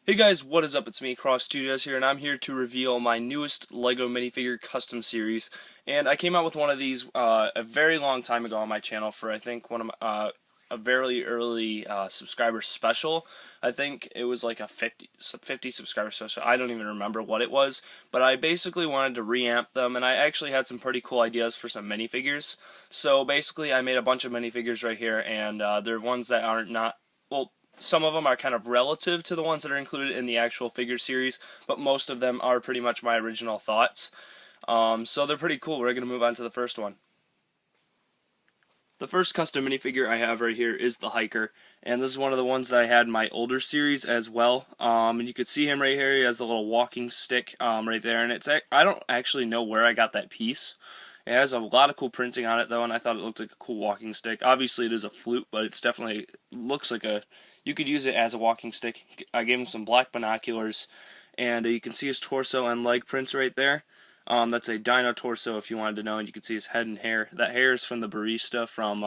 Hey guys, what is up? It's me, CroffStudios here, and I'm here to reveal my newest LEGO minifigure custom series. And I came out with one of these a very long time ago on my channel for I think one of a very early subscriber special. I think it was like a 50 subscriber special. I don't even remember what it was, but I basically wanted to reamp them, and I actually had some pretty cool ideas for some minifigures. So basically, I made a bunch of minifigures right here, and they're ones that aren't not well. Some of them are kind of relative to the ones that are included in the actual figure series, but most of them are pretty much my original thoughts. So they're pretty cool. We're going to move on to the first one. The first custom minifigure I have right here is the Hiker, and this is one of the ones that I had in my older series as well. And you can see him right here. He has a little walking stick right there, and I don't actually know where I got that piece. It has a lot of cool printing on it though, and I thought it looked like a cool walking stick. Obviously it is a flute, but it's definitely looks like you could use it as a walking stick. I gave him some black binoculars, and you can see his torso and leg prints right there. That's a dino torso if you wanted to know, and you can see his head and hair. That hair is from the barista from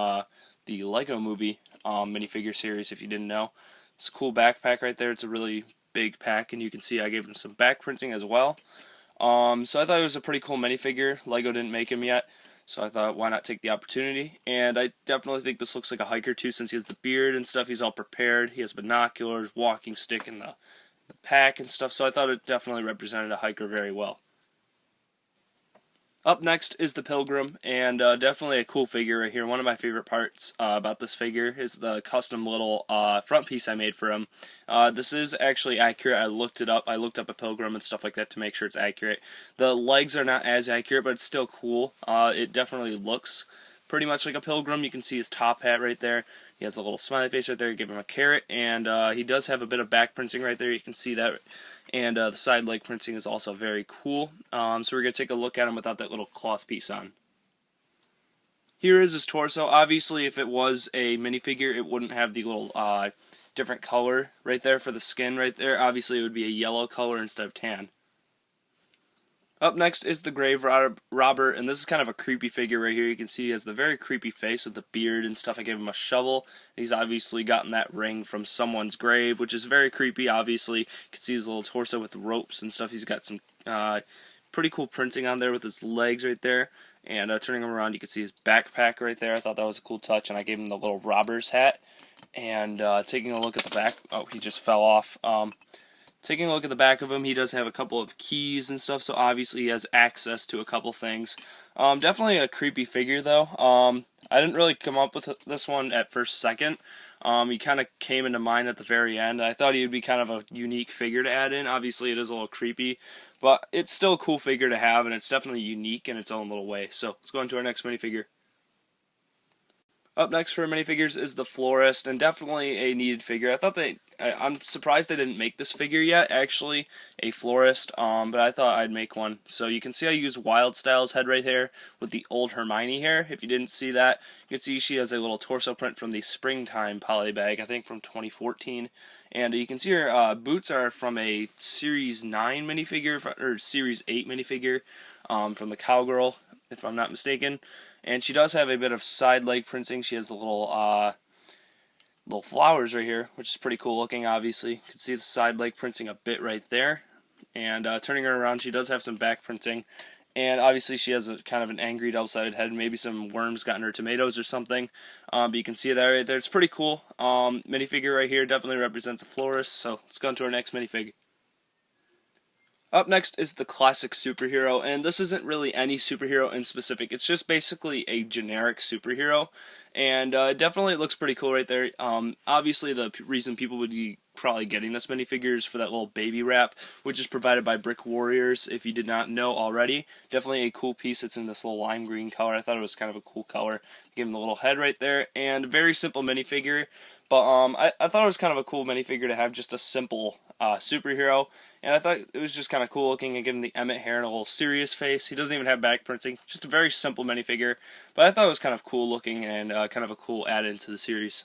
the Lego Movie minifigure series, if you didn't know. It's a cool backpack right there. It's a really big pack, and you can see I gave him some back printing as well. So I thought it was a pretty cool minifigure. Lego didn't make him yet, so I thought why not take the opportunity. And I definitely think this looks like a hiker too, since he has the beard and stuff. He's all prepared. He has binoculars, walking stick, and the pack and stuff. So I thought it definitely represented a hiker very well. Up next is the Pilgrim, and definitely a cool figure right here. One of my favorite parts about this figure is the custom little front piece I made for him. This is actually accurate. I looked it up. I looked up a Pilgrim and stuff like that to make sure it's accurate. The legs are not as accurate, but it's still cool. It definitely looks pretty much like a Pilgrim. You can see his top hat right there. He has a little smiley face right there. You give him a carrot, and he does have a bit of back printing right there. You can see that. And the side leg printing is also very cool. So we're going to take a look at him without that little cloth piece on. Here is his torso. Obviously, if it was a minifigure, it wouldn't have the little different color right there for the skin right there. Obviously, it would be a yellow color instead of tan. Up next is the Grave Robber, and this is kind of a creepy figure right here. You can see he has the very creepy face with the beard and stuff. I gave him a shovel. He's obviously gotten that ring from someone's grave, which is very creepy, obviously. You can see his little torso with ropes and stuff. He's got some pretty cool printing on there with his legs right there. And turning him around, you can see his backpack right there. I thought that was a cool touch, and I gave him the little robber's hat. And taking a look at the back, oh, he just fell off. Taking a look at the back of him, he does have a couple of keys and stuff, so obviously he has access to a couple things. Definitely a creepy figure, though. I didn't really come up with this one at first second. He kind of came into mind at the very end. I thought he would be kind of a unique figure to add in. Obviously, it is a little creepy, but it's still a cool figure to have, and it's definitely unique in its own little way. So let's go into our next minifigure. Up next for minifigures is the Florist, and definitely a needed figure. I'm surprised they didn't make this figure yet, actually, a Florist, but I thought I'd make one. So you can see I used Wild Style's head right here with the old Hermione hair. If you didn't see that, you can see she has a little torso print from the Springtime polybag, I think from 2014. And you can see her boots are from a Series 9 minifigure, or Series 8 minifigure from the Cowgirl, if I'm not mistaken. And she does have a bit of side leg printing. She has the little flowers right here, which is pretty cool looking, obviously. You can see the side leg printing a bit right there. And turning her around, she does have some back printing. And obviously she has a kind of an angry double-sided head. Maybe some worms got in her tomatoes or something. But you can see that right there. It's pretty cool. Minifigure right here definitely represents a florist. So let's go into our next minifig. Up next is the classic superhero, and this isn't really any superhero in specific. It's just basically a generic superhero, and definitely it looks pretty cool right there. Obviously, the reason people would be probably getting this minifigure is for that little baby wrap, which is provided by Brick Warriors, if you did not know already. Definitely a cool piece. It's in this little lime green color. I thought it was kind of a cool color. Give him the little head right there, and a very simple minifigure. But I thought it was kind of a cool minifigure to have just a simple superhero, and I thought it was just kind of cool looking and giving the Emmett hair and a little serious face. He doesn't even have back printing, just a very simple minifigure, but I thought it was kind of cool looking and kind of a cool add-in to the series.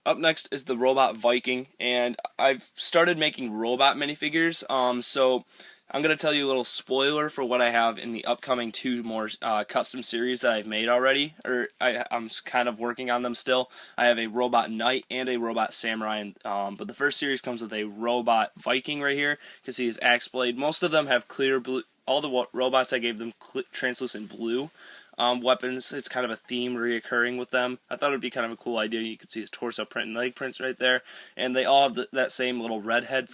Up next is the Robot Viking, and I've started making robot minifigures, so I'm going to tell you a little spoiler for what I have in the upcoming 2 more custom series that I've made already, or I'm kind of working on them still. I have a Robot Knight and a Robot Samurai, but the first series comes with a Robot Viking right here. You can see his axe blade. Most of them have clear blue. All the robots I gave them translucent blue weapons. It's kind of a theme reoccurring with them. I thought it would be kind of a cool idea. You can see his torso print and leg prints right there, and they all have that same little red head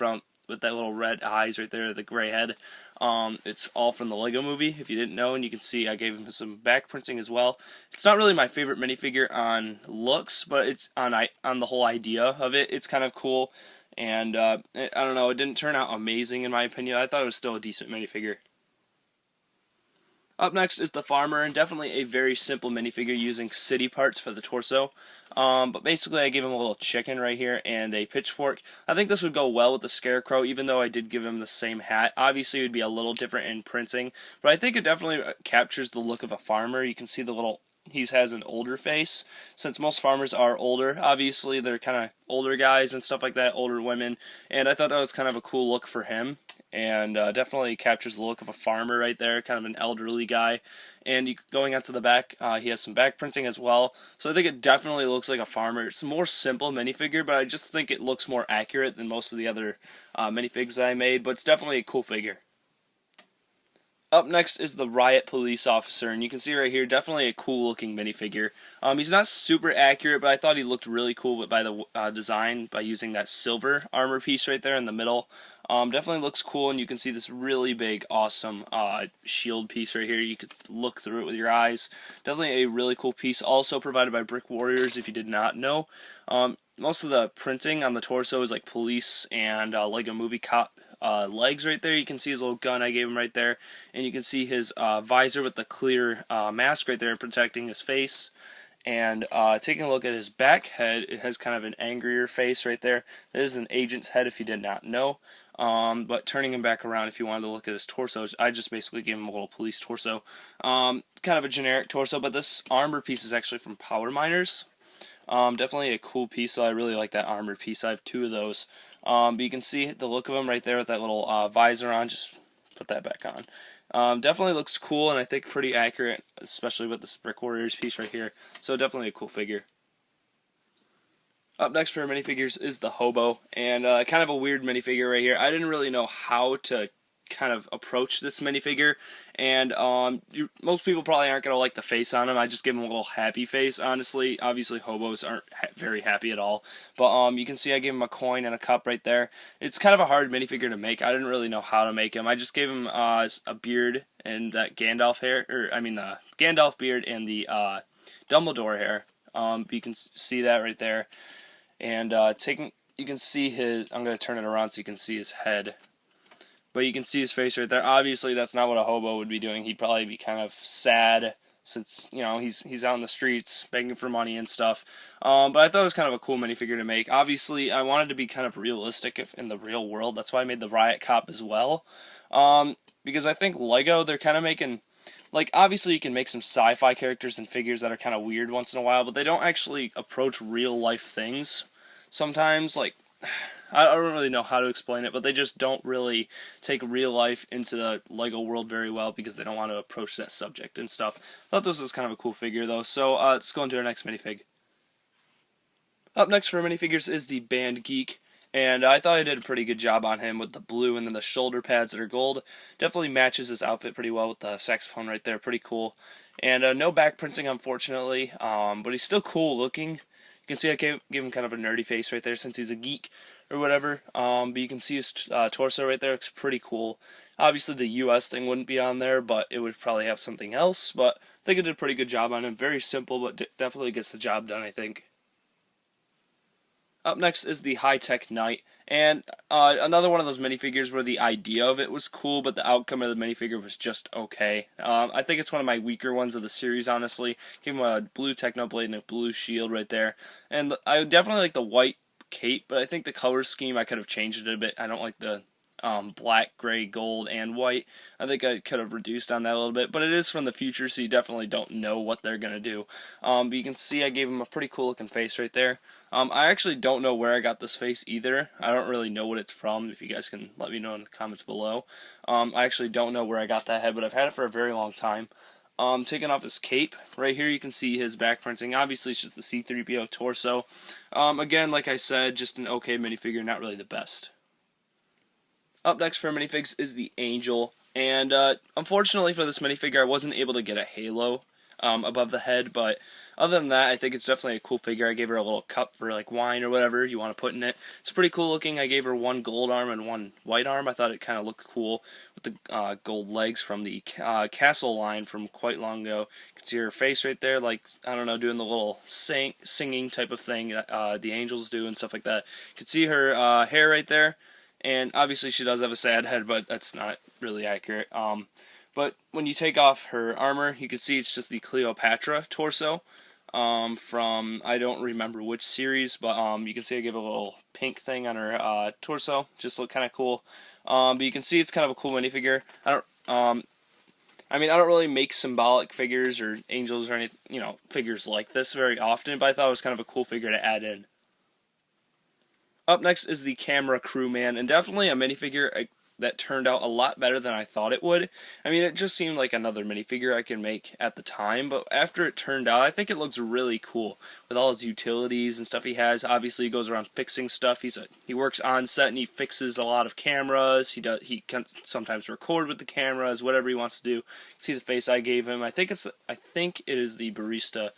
with that little red eyes right there, the gray head. It's all from the Lego movie, if you didn't know, and you can see I gave him some back printing as well. It's not really my favorite minifigure on looks, but it's on the whole idea of it. It's kind of cool, and I don't know, it didn't turn out amazing in my opinion. I thought it was still a decent minifigure. Up next is the Farmer, and definitely a very simple minifigure using city parts for the torso. But basically I gave him a little chicken right here and a pitchfork. I think this would go well with the Scarecrow, even though I did give him the same hat. Obviously it would be a little different in printing, but I think it definitely captures the look of a farmer. You can see the little... He has an older face, since most farmers are older. Obviously, they're kind of older guys and stuff like that, older women, and I thought that was kind of a cool look for him, and definitely captures the look of a farmer right there, kind of an elderly guy. And going out to the back, he has some back printing as well, so I think it definitely looks like a farmer. It's a more simple minifigure, but I just think it looks more accurate than most of the other minifigs that I made, but it's definitely a cool figure. Up next is the Riot Police Officer, and you can see right here, definitely a cool looking minifigure. He's not super accurate, but I thought he looked really cool by the design, by using that silver armor piece right there in the middle. Definitely looks cool, and you can see this really big, awesome shield piece right here. You could look through it with your eyes. Definitely a really cool piece, also provided by Brick Warriors, if you did not know. Most of the printing on the torso is like police and Lego Movie Cop legs right there. You can see his little gun I gave him right there, and you can see his visor with the clear mask right there protecting his face. And taking a look at his back head, it has kind of an angrier face right there. That is an agent's head if you did not know. But turning him back around, if you wanted to look at his torso, I just basically gave him a little police torso. Kind of a generic torso, but this armor piece is actually from Power Miners. Definitely a cool piece, so I really like that armor piece. I have 2 of those. But you can see the look of him right there with that little visor on. Just put that back on. Definitely looks cool, and I think pretty accurate, especially with this Brick Warriors piece right here. So definitely a cool figure. Up next for minifigures is the Hobo, and kind of a weird minifigure right here. I didn't really know how to kind of approach this minifigure, and most people probably aren't going to like the face on him. I just give him a little happy face, honestly. Obviously hobos aren't very happy at all, but you can see I gave him a coin and a cup right there. It's kind of a hard minifigure to make. I didn't really know how to make him. I just gave him a beard and that Gandalf hair, the Gandalf beard and the Dumbledore hair. You can see that right there, and you can see his... I'm going to turn it around so you can see his head. But you can see his face right there. Obviously, that's not what a hobo would be doing. He'd probably be kind of sad, since, you know, he's out in the streets begging for money and stuff. But I thought it was kind of a cool minifigure to make. Obviously, I wanted to be kind of realistic in the real world. That's why I made the Riot Cop as well. Because I think Lego, they're kind of making... Like, obviously you can make some sci-fi characters and figures that are kind of weird once in a while, but they don't actually approach real-life things sometimes. Like... I don't really know how to explain it, but they just don't really take real life into the Lego world very well because they don't want to approach that subject and stuff. I thought this was kind of a cool figure, though, so let's go into our next minifig. Up next for minifigures is the Band Geek, and I thought I did a pretty good job on him with the blue and then the shoulder pads that are gold. Definitely matches his outfit pretty well with the saxophone right there, pretty cool. And no back printing, unfortunately, but he's still cool looking. You can see I gave him kind of a nerdy face right there since he's a geek or whatever, but you can see his torso right there. It's pretty cool. Obviously the US thing wouldn't be on there, but it would probably have something else, but I think I did a pretty good job on him. Very simple, but definitely gets the job done, I think. Up next is the High-Tech Knight, and another one of those minifigures where the idea of it was cool, but the outcome of the minifigure was just okay. I think it's one of my weaker ones of the series, honestly. Give him a blue Technoblade and a blue shield right there, and I definitely like the white cape, but I think the color scheme I could have changed it a bit. I don't like the black, gray, gold, and white. I think I could have reduced on that a little bit, but it is from the future, so you definitely don't know what they're going to do. But you can see I gave him a pretty cool looking face right there. I actually don't know where I got this face either. I don't really know what it's from. If you guys can let me know in the comments below. I actually don't know where I got that head, but I've had it for a very long time. Taking off his cape, right here you can see his back printing. Obviously it's just the C-3PO torso. Again, like I said, just an okay minifigure, not really the best. Up next for minifigs is the Angel, and unfortunately for this minifigure I wasn't able to get a halo above the head, but other than that I think it's definitely a cool figure. I gave her a little cup for like wine or whatever you want to put in it. It's pretty cool looking. I gave her one gold arm and one white arm. I thought it kind of looked cool with the gold legs from the castle line from quite long ago. You can see her face right there, like, I don't know, doing the little singing type of thing that the angels do and stuff like that. You can see her hair right there. And obviously she does have a sad head, but that's not really accurate. But when you take off her armor, you can see it's just the Cleopatra torso from, I don't remember which series, but you can see I give a little pink thing on her torso. Just look kind of cool. But you can see it's kind of a cool minifigure. I mean, I don't really make symbolic figures or angels or any, figures like this very often, but I thought it was kind of a cool figure to add in. Up next is the Camera Crewman, and definitely a minifigure that turned out a lot better than I thought it would. I mean, it just seemed like another minifigure I could make at the time, but after it turned out, I think it looks really cool with all his utilities and stuff he has. Obviously, he goes around fixing stuff. He works on set and he fixes a lot of cameras. He can sometimes record with the cameras, whatever he wants to do. You can see the face I gave him. I think it is the barista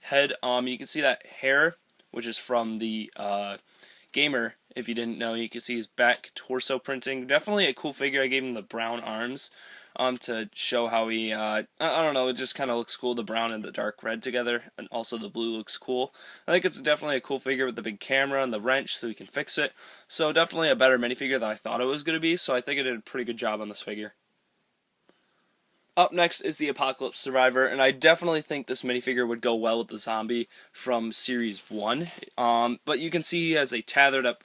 head. You can see that hair, which is from the Gamer. If you didn't know, you can see his back torso printing. Definitely a cool figure. I gave him the brown arms to show how he, I don't know, it just kind of looks cool, the brown and the dark red together, and also the blue looks cool. I think it's definitely a cool figure with the big camera and the wrench so he can fix it. So definitely a better minifigure than I thought it was going to be, so I think I did a pretty good job on this figure. Up next is the Apocalypse Survivor, and I definitely think this minifigure would go well with the zombie from Series 1. But you can see he has a tethered up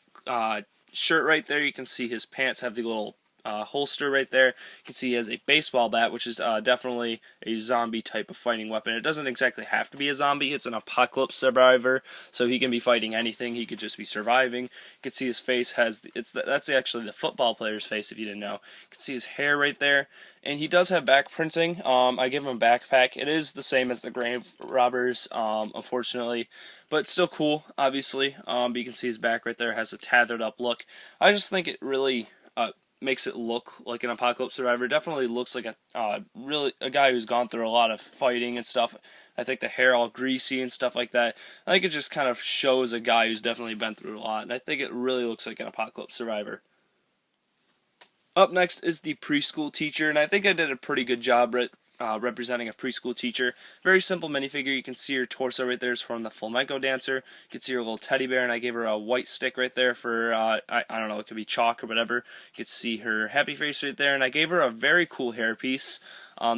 shirt right there. You can see his pants have the little holster right there. You can see he has a baseball bat, which is definitely a zombie type of fighting weapon. It doesn't exactly have to be a zombie. It's an apocalypse survivor, so he can be fighting anything. He could just be surviving. You can see his face has that's actually the football player's face, if you didn't know. You can see his hair right there. And he does have back printing. I give him a backpack. It is the same as the grave robbers, unfortunately, but still cool, obviously. But you can see his back right there has a tethered up look. I just think it really makes it look like an apocalypse survivor. Definitely looks like a guy who's gone through a lot of fighting and stuff. I think the hair all greasy and stuff like that. I think it just kind of shows a guy who's definitely been through a lot, and I think it really looks like an apocalypse survivor. Up next is the preschool teacher, and I think I did a pretty good job representing a preschool teacher. Very simple minifigure. You can see her torso right there is from the flamenco dancer. You can see her little teddy bear, and I gave her a white stick right there for, I don't know, it could be chalk or whatever. You can see her happy face right there, and I gave her a very cool hairpiece.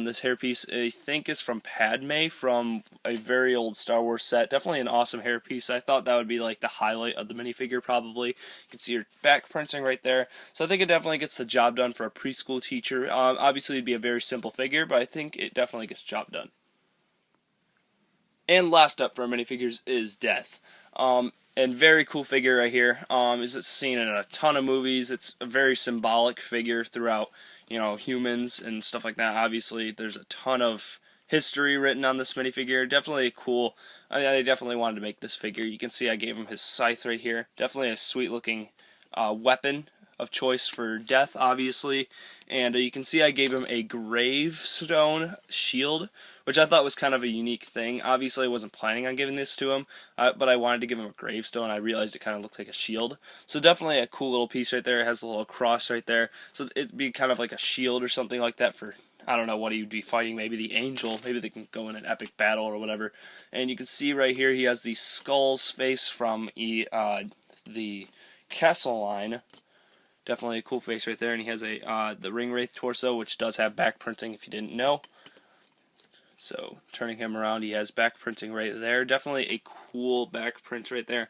This hairpiece, I think, is from Padme from a very old Star Wars set. Definitely an awesome hairpiece. I thought that would be like the highlight of the minifigure, probably. You can see her back printing right there. So I think it definitely gets the job done for a preschool teacher. Obviously, it'd be a very simple figure, but I think it definitely gets the job done. And last up for minifigures is Death. And very cool figure right here. It's seen in a ton of movies. It's a very symbolic figure throughout, humans and stuff like that. Obviously, there's a ton of history written on this minifigure. Definitely cool. I definitely wanted to make this figure. You can see I gave him his scythe right here. Definitely a sweet looking weapon of choice for Death, obviously. And you can see I gave him a gravestone shield, which I thought was kind of a unique thing. Obviously, I wasn't planning on giving this to him, but I wanted to give him a gravestone. I realized it kind of looked like a shield. So definitely a cool little piece right there. It has a little cross right there. So it'd be kind of like a shield or something like that for, I don't know what he'd be fighting, maybe the angel. Maybe they can go in an epic battle or whatever. And you can see right here he has the skull's face from the castle line. Definitely a cool face right there, and he has the ring wraith torso, which does have back printing if you didn't know. So turning him around, he has back printing right there. Definitely a cool back print right there.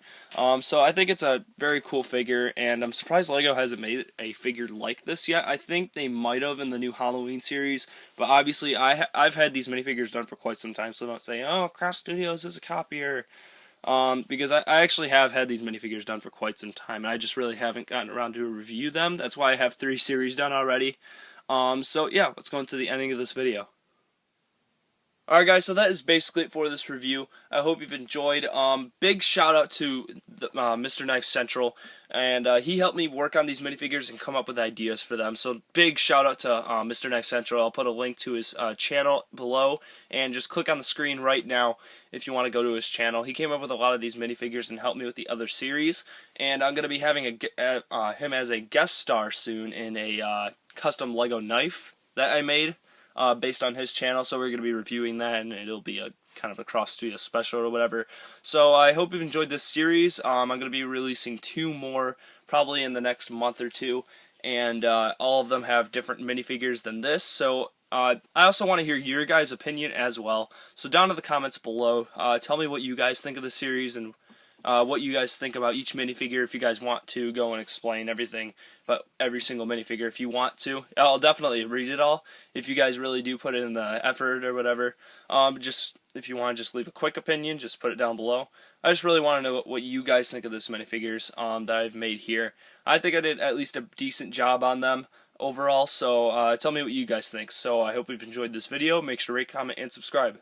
So I think it's a very cool figure, and I'm surprised LEGO hasn't made a figure like this yet. I think they might have in the new Halloween series, but obviously I've had these minifigures done for quite some time, so don't say, oh, CroffStudios is a copier. Because I actually have had these minifigures done for quite some time, and I just really haven't gotten around to review them. That's why I have 3 series done already. So yeah, let's go into the ending of this video. Alright guys, so that is basically it for this review. I hope you've enjoyed. Big shout out to Mr. Knife Central, and he helped me work on these minifigures and come up with ideas for them. So big shout out to Mr. Knife Central. I'll put a link to his channel below, and just click on the screen right now if you want to go to his channel. He came up with a lot of these minifigures and helped me with the other series, and I'm going to be having him as a guest star soon in a custom Lego knife that I made. Based on his channel, so we're going to be reviewing that, and it'll be a kind of a CroffStudios special or whatever. So I hope you've enjoyed this series. I'm going to be releasing 2 more probably in the next month or 2, and all of them have different minifigures than this. So I also want to hear your guys' opinion as well. So down in the comments below, tell me what you guys think of the series and what you guys think about each minifigure. If you guys want to go and explain everything about every single minifigure, if you want to, I'll definitely read it all. If you guys really do put in the effort or whatever, just if you want to just leave a quick opinion, just put it down below. I just really want to know what you guys think of this minifigures that I've made here. I think I did at least a decent job on them overall, so tell me what you guys think. So I hope you've enjoyed this video. Make sure to rate, comment, and subscribe.